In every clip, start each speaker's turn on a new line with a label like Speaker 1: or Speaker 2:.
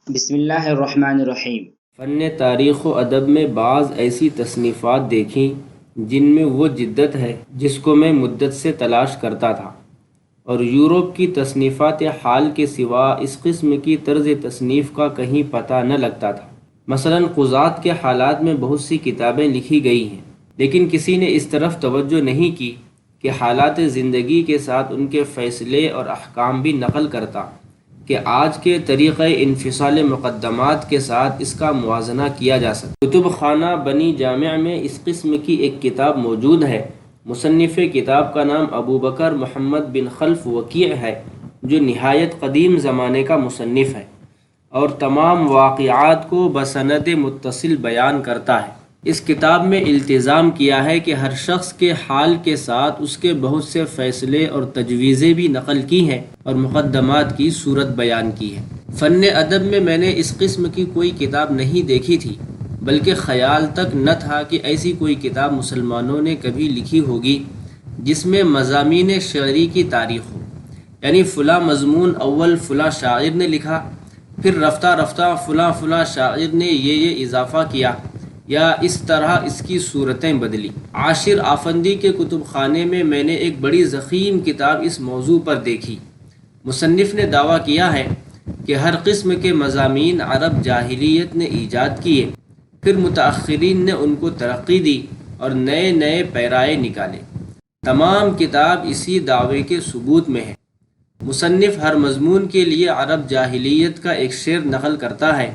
Speaker 1: بسم اللہ الرحمن الرحیم۔
Speaker 2: فن تاریخ و ادب میں بعض ایسی تصنیفات دیکھیں جن میں وہ جدت ہے جس کو میں مدت سے تلاش کرتا تھا، اور یورپ کی تصنیفات حال کے سوا اس قسم کی طرز تصنیف کا کہیں پتہ نہ لگتا تھا۔ مثلا قضات کے حالات میں بہت سی کتابیں لکھی گئی ہیں، لیکن کسی نے اس طرف توجہ نہیں کی کہ حالات زندگی کے ساتھ ان کے فیصلے اور احکام بھی نقل کرتا کہ آج کے طریقہ انفصال مقدمات کے ساتھ اس کا موازنہ کیا جا سکتا۔ کتب خانہ بنی جامع میں اس قسم کی ایک کتاب موجود ہے۔ مصنف کتاب کا نام ابو بکر محمد بن خلف وکیع ہے، جو نہایت قدیم زمانے کا مصنف ہے اور تمام واقعات کو بسند متصل بیان کرتا ہے۔ اس کتاب میں التزام کیا ہے کہ ہر شخص کے حال کے ساتھ اس کے بہت سے فیصلے اور تجویزیں بھی نقل کی ہیں اور مقدمات کی صورت بیان کی ہے۔ فن ادب میں نے اس قسم کی کوئی کتاب نہیں دیکھی تھی، بلکہ خیال تک نہ تھا کہ ایسی کوئی کتاب مسلمانوں نے کبھی لکھی ہوگی جس میں مضامین شعری کی تاریخ ہو، یعنی فلاں مضمون اول فلاں شاعر نے لکھا، پھر رفتہ رفتہ فلاں شاعر نے یہ اضافہ کیا، یا اس طرح اس کی صورتیں بدلی۔ عاشر آفندی کے کتب خانے میں نے ایک بڑی ضخیم کتاب اس موضوع پر دیکھی۔ مصنف نے دعویٰ کیا ہے کہ ہر قسم کے مضامین عرب جاہلیت نے ایجاد کیے، پھر متأخرین نے ان کو ترقی دی اور نئے نئے پیرائے نکالے۔ تمام کتاب اسی دعوے کے ثبوت میں ہے۔ مصنف ہر مضمون کے لیے عرب جاہلیت کا ایک شعر نقل کرتا ہے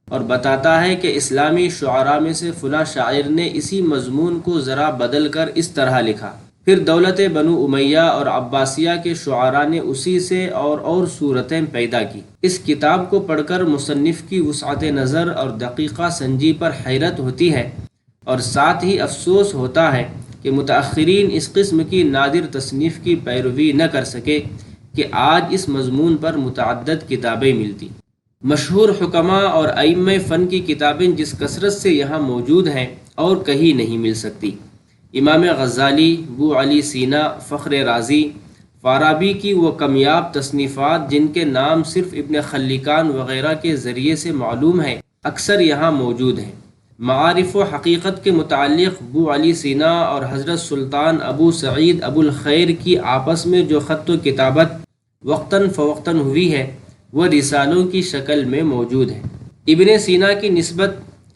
Speaker 2: اور بتاتا ہے کہ اسلامی شعراء میں سے فلاں شاعر نے اسی مضمون کو ذرا بدل کر اس طرح لکھا، پھر دولت بنو امیہ اور عباسیہ کے شعراء نے اسی سے اور صورتیں پیدا کی۔ اس کتاب کو پڑھ کر مصنف کی وسعت نظر اور دقیقہ سنجی پر حیرت ہوتی ہے، اور ساتھ ہی افسوس ہوتا ہے کہ متأخرین اس قسم کی نادر تصنیف کی پیروی نہ کر سکے کہ آج اس مضمون پر متعدد کتابیں ملتی۔ مشہور حکماء اور ائمہ فن کی کتابیں جس کثرت سے یہاں موجود ہیں اور کہیں نہیں مل سکتی۔ امام غزالی، ابو علی سینا، فخر رازی، فارابی کی وہ کمیاب تصنیفات جن کے نام صرف ابن خلکان وغیرہ کے ذریعے سے معلوم ہیں، اکثر یہاں موجود ہیں۔ معارف و حقیقت کے متعلق ابو علی سینا اور حضرت سلطان ابو سعید ابو الخیر کی آپس میں جو خط و کتابت وقتاً فوقتاً ہوئی ہے، وہ رسالوں کی شکل میں موجود ہے۔ ابن سینا کی نسبت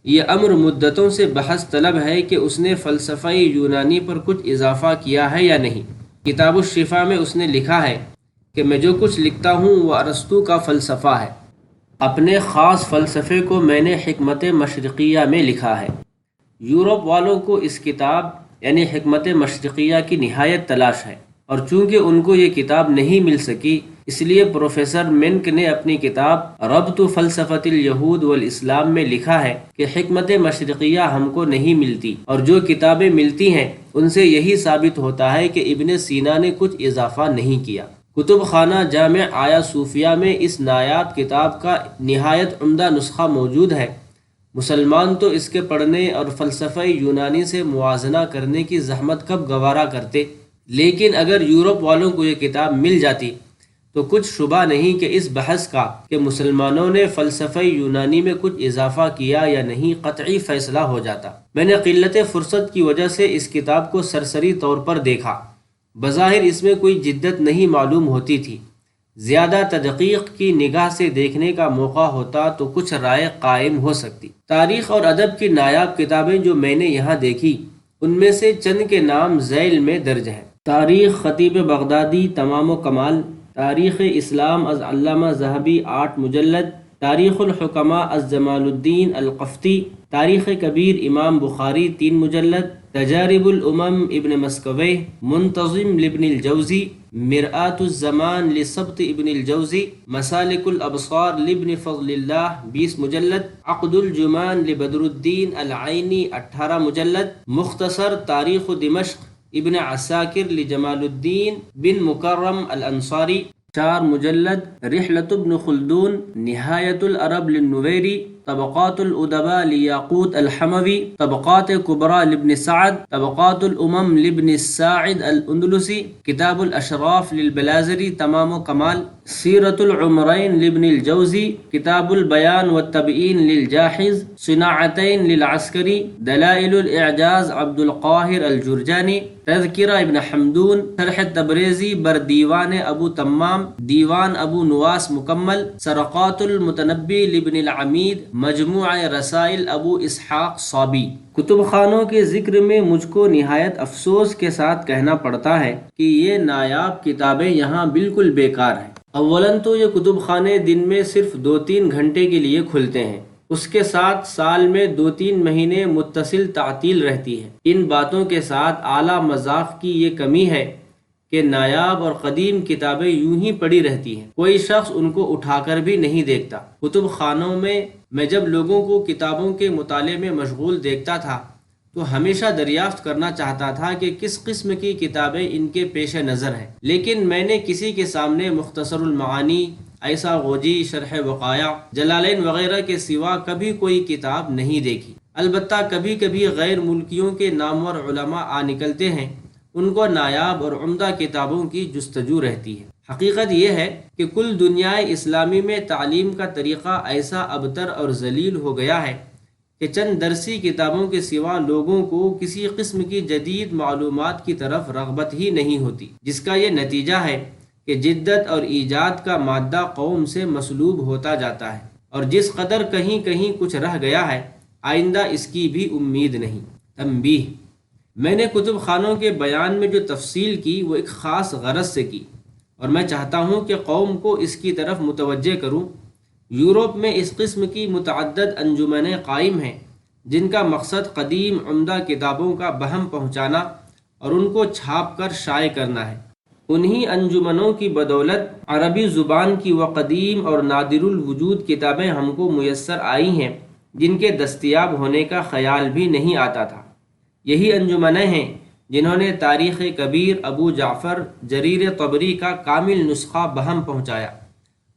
Speaker 2: یہ امر مدتوں سے بحث طلب ہے کہ اس نے فلسفہ یونانی پر کچھ اضافہ کیا ہے یا نہیں۔ کتاب الشفا میں اس نے لکھا ہے کہ میں جو کچھ لکھتا ہوں وہ ارسطو کا فلسفہ ہے۔ اپنے خاص فلسفے کو میں نے حکمت مشرقیہ میں لکھا ہے۔ یورپ والوں کو اس کتاب یعنی حکمت مشرقیہ کی نہایت تلاش ہے، اور چونکہ ان کو یہ کتاب نہیں مل سکی، اس لیے پروفیسر منک نے اپنی کتاب ربط فلسفۃ الیہود والاسلام میں لکھا ہے کہ حکمت مشرقیہ ہم کو نہیں ملتی، اور جو کتابیں ملتی ہیں ان سے یہی ثابت ہوتا ہے کہ ابن سینا نے کچھ اضافہ نہیں کیا۔ کتب خانہ جامع آیا صوفیہ میں اس نایاب کتاب کا نہایت عمدہ نسخہ موجود ہے۔ مسلمان تو اس کے پڑھنے اور فلسفہ یونانی سے موازنہ کرنے کی زحمت کب گوارا کرتے، لیکن اگر یورپ والوں کو یہ کتاب مل جاتی تو کچھ شبہ نہیں کہ اس بحث کا کہ مسلمانوں نے فلسفہ یونانی میں کچھ اضافہ کیا یا نہیں قطعی فیصلہ ہو جاتا۔ میں نے قلت فرصت کی وجہ سے اس کتاب کو سرسری طور پر دیکھا۔ بظاہر اس میں کوئی جدت نہیں معلوم ہوتی تھی۔ زیادہ تدقیق کی نگاہ سے دیکھنے کا موقع ہوتا تو کچھ رائے قائم ہو سکتی۔ تاریخ اور ادب کی نایاب کتابیں جو میں نے یہاں دیکھی، ان میں سے چند کے نام ذیل میں درج ہیں۔ تاریخ خطیب بغدادی تمام و کمال، تاریخ اسلام از علامہ ذہبی 8 مجلد، تاریخ الحکماء از جمال الدین القفتی، تاریخ کبیر امام بخاری 3 مجلد، تجارب الامم ابن مسکویہ، منتظم لابن الجوزی، مرآت الزمان لسبط ابن الجوزی، مسالک الابصار لابن فضل اللہ 20 مجلد، عقد الجمان لبدر الدین العینی 18 مجلد، مختصر تاریخ دمشق ابن عساکر لجمال الدین بن مکرم الانصاری 4 مجلد رحلة ابن خلدون، نهاية العرب للنويري، طبقات الأدباء لياقوت الحموي، طبقات كبرى لابن سعد، طبقات الأمم لابن الساعد الأندلسي، كتاب الأشراف للبلازري تمام وكمال، سيرة العمرين لابن الجوزي، كتاب البيان والتبيين للجاحظ، صناعتين للعسكري، دلائل الإعجاز عبد القاهر الجرجاني، تذکرہ ابن حمدون، شرح تبریزی بر دیوان ابو تمام، دیوان ابو نواس مکمل، سرقات المتنبی لابن العمید، مجموعہ رسائل ابو اسحاق صابی۔ کتب خانوں کے ذکر میں مجھ کو نہایت افسوس کے ساتھ کہنا پڑتا ہے کہ یہ نایاب کتابیں یہاں بالکل بیکار ہیں۔ اولاً تو یہ کتب خانے دن میں صرف 2-3 گھنٹے کے لیے کھلتے ہیں، اس کے ساتھ سال میں 2-3 مہینے متصل تعطیل رہتی ہے۔ ان باتوں کے ساتھ اعلیٰ مذاق کی یہ کمی ہے کہ نایاب اور قدیم کتابیں یوں ہی پڑی رہتی ہیں، کوئی شخص ان کو اٹھا کر بھی نہیں دیکھتا۔ کتب خانوں میں جب لوگوں کو کتابوں کے مطالعے میں مشغول دیکھتا تھا تو ہمیشہ دریافت کرنا چاہتا تھا کہ کس قسم کی کتابیں ان کے پیش نظر ہیں، لیکن میں نے کسی کے سامنے مختصر المعانی، ایسا غوجی، شرح وقایع، جلالین وغیرہ کے سوا کبھی کوئی کتاب نہیں دیکھی۔ البتہ کبھی کبھی غیر ملکیوں کے نامور علماء آ نکلتے ہیں، ان کو نایاب اور عمدہ کتابوں کی جستجو رہتی ہے۔ حقیقت یہ ہے کہ کل دنیا اسلامی میں تعلیم کا طریقہ ایسا ابتر اور ذلیل ہو گیا ہے کہ چند درسی کتابوں کے سوا لوگوں کو کسی قسم کی جدید معلومات کی طرف رغبت ہی نہیں ہوتی، جس کا یہ نتیجہ ہے کہ جدت اور ایجاد کا مادہ قوم سے مسلوب ہوتا جاتا ہے، اور جس قدر کہیں کہیں کچھ رہ گیا ہے آئندہ اس کی بھی امید نہیں۔ تنبیہ: میں نے کتب خانوں کے بیان میں جو تفصیل کی وہ ایک خاص غرض سے کی، اور میں چاہتا ہوں کہ قوم کو اس کی طرف متوجہ کروں۔ یورپ میں اس قسم کی متعدد انجمنیں قائم ہیں جن کا مقصد قدیم عمدہ کتابوں کا بہم پہنچانا اور ان کو چھاپ کر شائع کرنا ہے۔ انہی انجمنوں کی بدولت عربی زبان کی وہ قدیم اور نادر الوجود کتابیں ہم کو میسر آئی ہیں جن کے دستیاب ہونے کا خیال بھی نہیں آتا تھا۔ یہی انجمنیں ہیں جنہوں نے تاریخ کبیر ابو جعفر جریر طبری کا کامل نسخہ بہم پہنچایا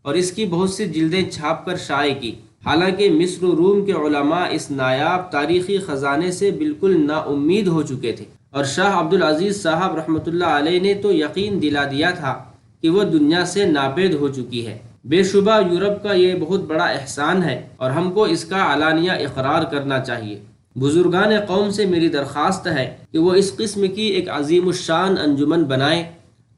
Speaker 2: اور اس کی بہت سی جلدیں چھاپ کر شائع کی، حالانکہ مصر و روم کے علماء اس نایاب تاریخی خزانے سے بالکل نا امید ہو چکے تھے، اور شاہ عبد العزیز صاحب رحمۃ اللہ علیہ نے تو یقین دلا دیا تھا کہ وہ دنیا سے ناپید ہو چکی ہے۔ بے شبہ یورپ کا یہ بہت بڑا احسان ہے اور ہم کو اس کا علانیہ اقرار کرنا چاہیے۔ بزرگان قوم سے میری درخواست ہے کہ وہ اس قسم کی ایک عظیم الشان انجمن بنائیں،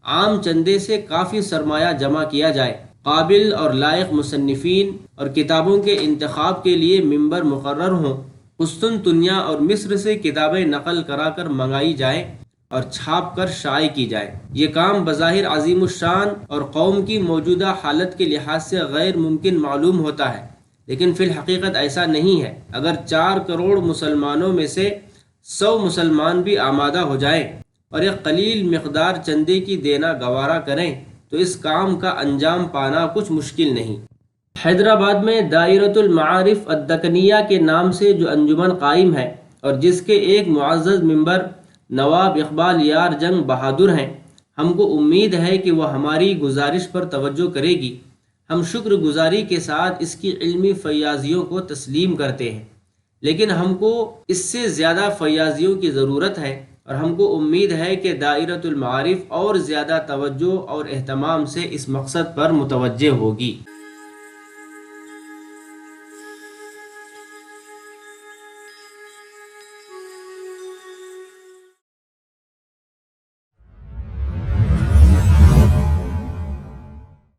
Speaker 2: عام چندے سے کافی سرمایہ جمع کیا جائے، قابل اور لائق مصنفین اور کتابوں کے انتخاب کے لیے ممبر مقرر ہوں، قسطنطنیہ اور مصر سے کتابیں نقل کرا کر منگائی جائیں اور چھاپ کر شائع کی جائے۔ یہ کام بظاہر عظیم الشان اور قوم کی موجودہ حالت کے لحاظ سے غیر ممکن معلوم ہوتا ہے، لیکن فی الحقیقت ایسا نہیں ہے۔ اگر 4 کروڑ مسلمانوں میں سے 100 مسلمان بھی آمادہ ہو جائیں اور ایک قلیل مقدار چندے کی دینا گوارا کریں تو اس کام کا انجام پانا کچھ مشکل نہیں۔ حیدرآباد میں دائرۃ المعارف الدکنیہ کے نام سے جو انجمن قائم ہے اور جس کے ایک معزز ممبر نواب اقبال یار جنگ بہادر ہیں، ہم کو امید ہے کہ وہ ہماری گزارش پر توجہ کرے گی۔ ہم شکر گزاری کے ساتھ اس کی علمی فیاضیوں کو تسلیم کرتے ہیں، لیکن ہم کو اس سے زیادہ فیاضیوں کی ضرورت ہے، اور ہم کو امید ہے کہ دائرۃ المعارف اور زیادہ توجہ اور اہتمام سے اس مقصد پر متوجہ ہوگی۔